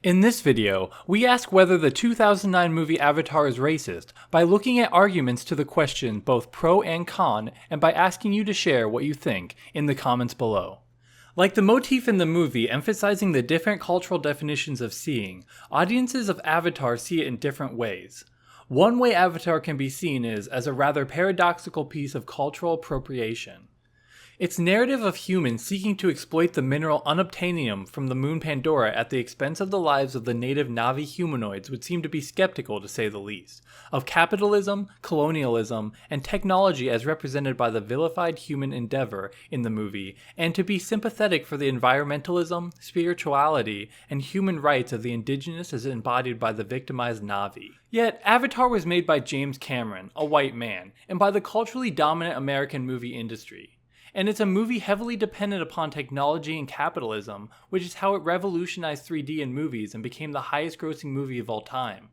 In this video, we ask whether the 2009 movie Avatar is racist by looking at arguments to the question both pro and con, and by asking you to share what you think in the comments below. Like the motif in the movie emphasizing the different cultural definitions of seeing, audiences of Avatar see it in different ways. One way Avatar can be seen is as a rather paradoxical piece of cultural appropriation. Its narrative of humans seeking to exploit the mineral unobtainium from the moon Pandora at the expense of the lives of the native Na'vi humanoids would seem to be skeptical, to say the least, of capitalism, colonialism, and technology as represented by the vilified human endeavor in the movie, and to be sympathetic for the environmentalism, spirituality, and human rights of the indigenous as embodied by the victimized Na'vi. Yet, Avatar was made by James Cameron, a white man, and by the culturally dominant American movie industry. And it's a movie heavily dependent upon technology and capitalism, which is how it revolutionized 3D in movies and became the highest grossing movie of all time.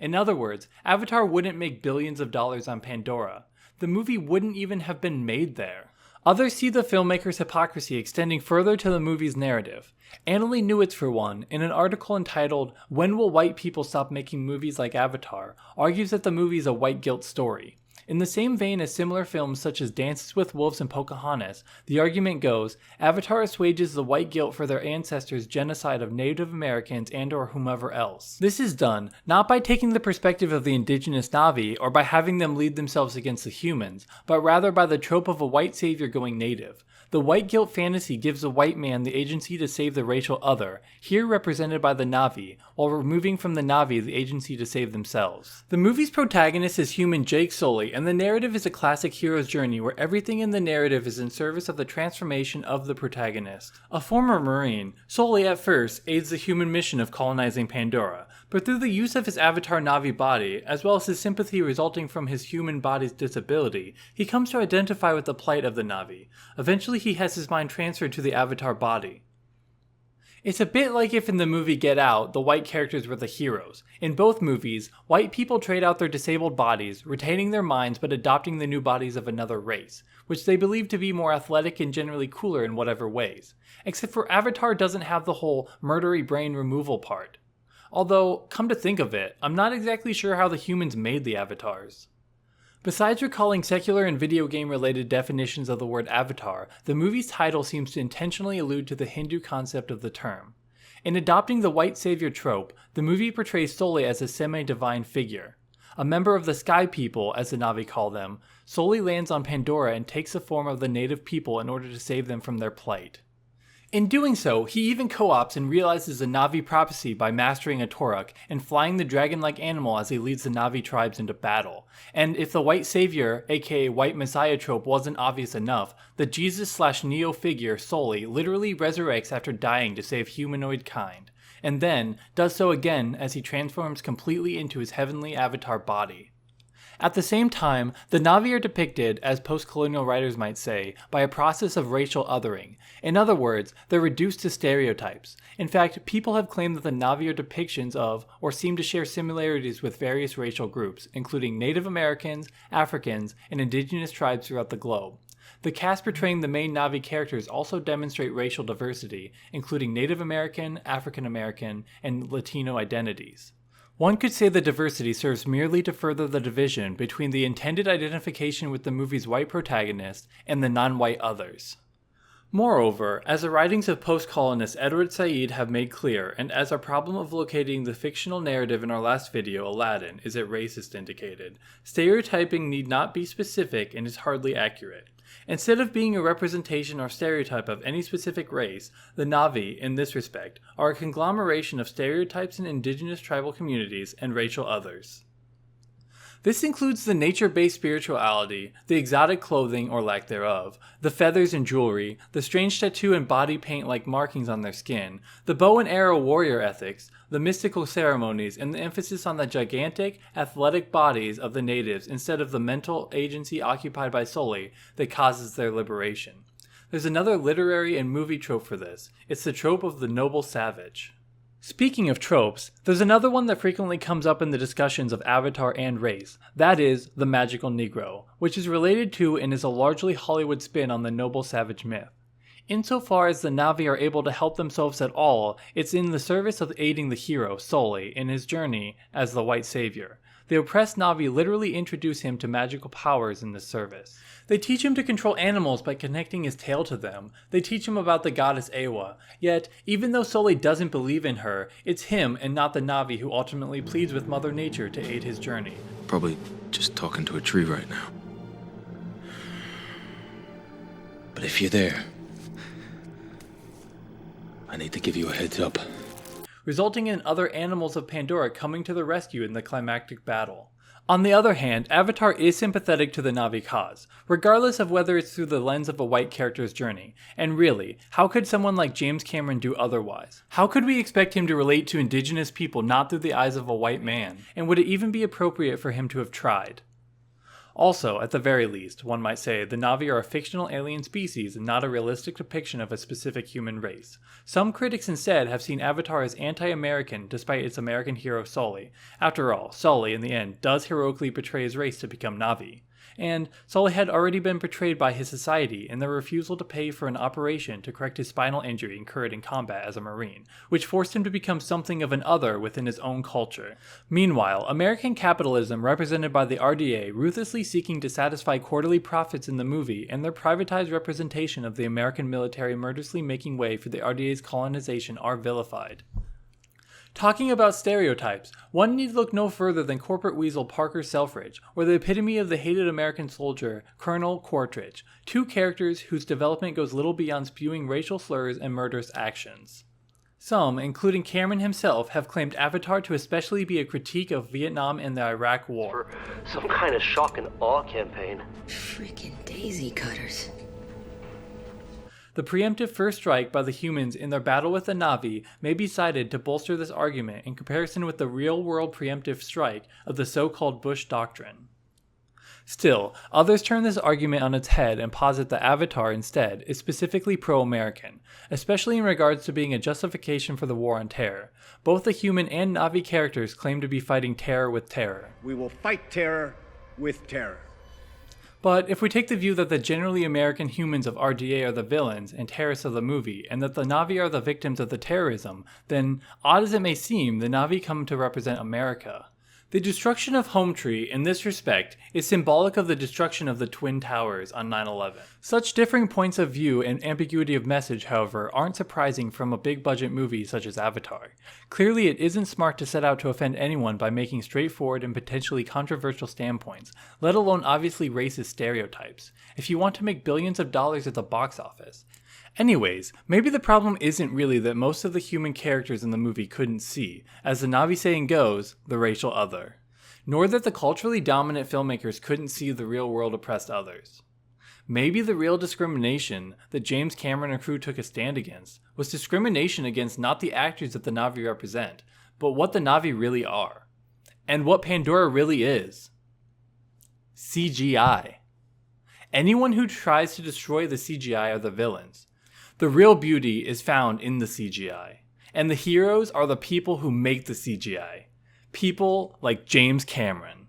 In other words, Avatar wouldn't make billions of dollars on Pandora. The movie wouldn't even have been made there. Others see the filmmaker's hypocrisy extending further to the movie's narrative. Annalee Newitz, for one, in an article entitled "When Will White People Stop Making Movies Like Avatar?" argues that the movie is a white guilt story. In the same vein as similar films such as Dances with Wolves and Pocahontas, the argument goes, Avatar assuages the white guilt for their ancestors' genocide of Native Americans and/or whomever else. This is done not by taking the perspective of the indigenous Na'vi or by having them lead themselves against the humans, but rather by the trope of a white savior going native. The white guilt fantasy gives the white man the agency to save the racial other, here represented by the Na'vi, while removing from the Na'vi the agency to save themselves. The movie's protagonist is human Jake Sully, and the narrative is a classic hero's journey where everything in the narrative is in service of the transformation of the protagonist. A former Marine, Sully at first aids the human mission of colonizing Pandora, but through the use of his Avatar Na'vi body, as well as his sympathy resulting from his human body's disability, he comes to identify with the plight of the Na'vi. Eventually he has his mind transferred to the Avatar body. It's a bit like if in the movie Get Out, the white characters were the heroes. In both movies, white people trade out their disabled bodies, retaining their minds but adopting the new bodies of another race, which they believe to be more athletic and generally cooler in whatever ways. Except for Avatar doesn't have the whole murdery brain removal part. Although, come to think of it, I'm not exactly sure how the humans made the avatars. Besides recalling secular and video game related definitions of the word avatar, the movie's title seems to intentionally allude to the Hindu concept of the term. In adopting the white savior trope, the movie portrays Sully as a semi-divine figure. A member of the Sky People, as the Na'vi call them, Sully lands on Pandora and takes the form of the native people in order to save them from their plight. In doing so, he even co-opts and realizes the Na'vi prophecy by mastering a Toruk and flying the dragon-like animal as he leads the Na'vi tribes into battle. And if the white savior, aka white messiah trope wasn't obvious enough, the Jesus/Neo figure, Sully, literally resurrects after dying to save humanoid kind, and then does so again as he transforms completely into his heavenly avatar body. At the same time, the Na'vi are depicted, as post-colonial writers might say, by a process of racial othering. In other words, they're reduced to stereotypes. In fact, people have claimed that the Na'vi are depictions of, or seem to share similarities with various racial groups, including Native Americans, Africans, and indigenous tribes throughout the globe. The cast portraying the main Na'vi characters also demonstrate racial diversity, including Native American, African American, and Latino identities. One could say the diversity serves merely to further the division between the intended identification with the movie's white protagonist and the non-white others. Moreover, as the writings of post-colonist Edward Said have made clear, and as our problem of locating the fictional narrative in our last video, Aladdin, is it racist indicated, stereotyping need not be specific and is hardly accurate. Instead of being a representation or stereotype of any specific race, the Na'vi, in this respect, are a conglomeration of stereotypes in indigenous tribal communities and racial others. This includes the nature-based spirituality, the exotic clothing or lack thereof, the feathers and jewelry, the strange tattoo and body paint-like markings on their skin, the bow and arrow warrior ethics, the mystical ceremonies, and the emphasis on the gigantic, athletic bodies of the natives instead of the mental agency occupied by Sully that causes their liberation. There's another literary and movie trope for this. It's the trope of the noble savage. Speaking of tropes, there's another one that frequently comes up in the discussions of Avatar and race, that is, the magical Negro, which is related to and is a largely Hollywood spin on the noble savage myth. Insofar as the Na'vi are able to help themselves at all, it's in the service of aiding the hero, Sully, in his journey as the white savior. The oppressed Na'vi literally introduce him to magical powers in this service. They teach him to control animals by connecting his tail to them. They teach him about the goddess Ewa. Yet, even though Sully doesn't believe in her, it's him and not the Na'vi who ultimately pleads with Mother Nature to aid his journey. Probably just talking to a tree right now. But if you're there, I need to give you a heads up. Resulting in other animals of Pandora coming to the rescue in the climactic battle. On the other hand, Avatar is sympathetic to the Na'vi cause, regardless of whether it's through the lens of a white character's journey. And really, how could someone like James Cameron do otherwise? How could we expect him to relate to indigenous people not through the eyes of a white man? And would it even be appropriate for him to have tried? Also, at the very least, one might say, the Na'vi are a fictional alien species and not a realistic depiction of a specific human race. Some critics instead have seen Avatar as anti-American despite its American hero Sully. After all, Sully, in the end, does heroically betray his race to become Na'vi. And Sully had already been betrayed by his society in their refusal to pay for an operation to correct his spinal injury incurred in combat as a Marine, which forced him to become something of an other within his own culture. Meanwhile, American capitalism, represented by the RDA, ruthlessly seeking to satisfy quarterly profits in the movie, and their privatized representation of the American military murderously making way for the RDA's colonization are vilified. Talking about stereotypes, one need look no further than corporate weasel Parker Selfridge, or the epitome of the hated American soldier, Colonel Quaritch, two characters whose development goes little beyond spewing racial slurs and murderous actions. Some, including Cameron himself, have claimed Avatar to especially be a critique of Vietnam and the Iraq War. For some kind of shock and awe campaign. Freaking daisy cutters. The preemptive first strike by the humans in their battle with the Na'vi may be cited to bolster this argument in comparison with the real-world preemptive strike of the so-called Bush Doctrine. Still, others turn this argument on its head and posit that Avatar instead is specifically pro-American, especially in regards to being a justification for the war on terror. Both the human and Na'vi characters claim to be fighting terror with terror. We will fight terror with terror. But if we take the view that the generally American humans of RDA are the villains and terrorists of the movie, and that the Na'vi are the victims of the terrorism, then, odd as it may seem, the Na'vi come to represent America. The destruction of Home Tree, in this respect, is symbolic of the destruction of the Twin Towers on 9/11. Such differing points of view and ambiguity of message, however, aren't surprising from a big-budget movie such as Avatar. Clearly, it isn't smart to set out to offend anyone by making straightforward and potentially controversial standpoints, let alone obviously racist stereotypes, if you want to make billions of dollars at the box office. Anyways, maybe the problem isn't really that most of the human characters in the movie couldn't see, as the Na'vi saying goes, the racial other. Nor that the culturally dominant filmmakers couldn't see the real-world oppressed others. Maybe the real discrimination that James Cameron and crew took a stand against was discrimination against not the actors that the Na'vi represent, but what the Na'vi really are. And what Pandora really is. CGI. Anyone who tries to destroy the CGI are the villains. The real beauty is found in the CGI, and the heroes are the people who make the CGI. People like James Cameron.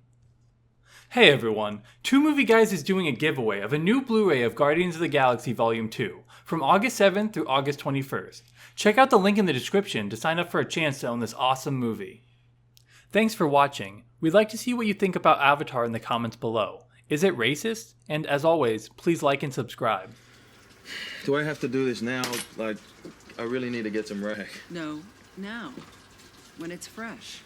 Hey everyone, Two Movie Guys is doing a giveaway of a new Blu-ray of Guardians of the Galaxy Volume 2, from August 7th through August 21st. Check out the link in the description to sign up for a chance to own this awesome movie. Thanks for watching. We'd like to see what you think about Avatar in the comments below. Is it racist? And as always, please like and subscribe. Do I have to do this now? Like, I really need to get some rag. No, now. When it's fresh.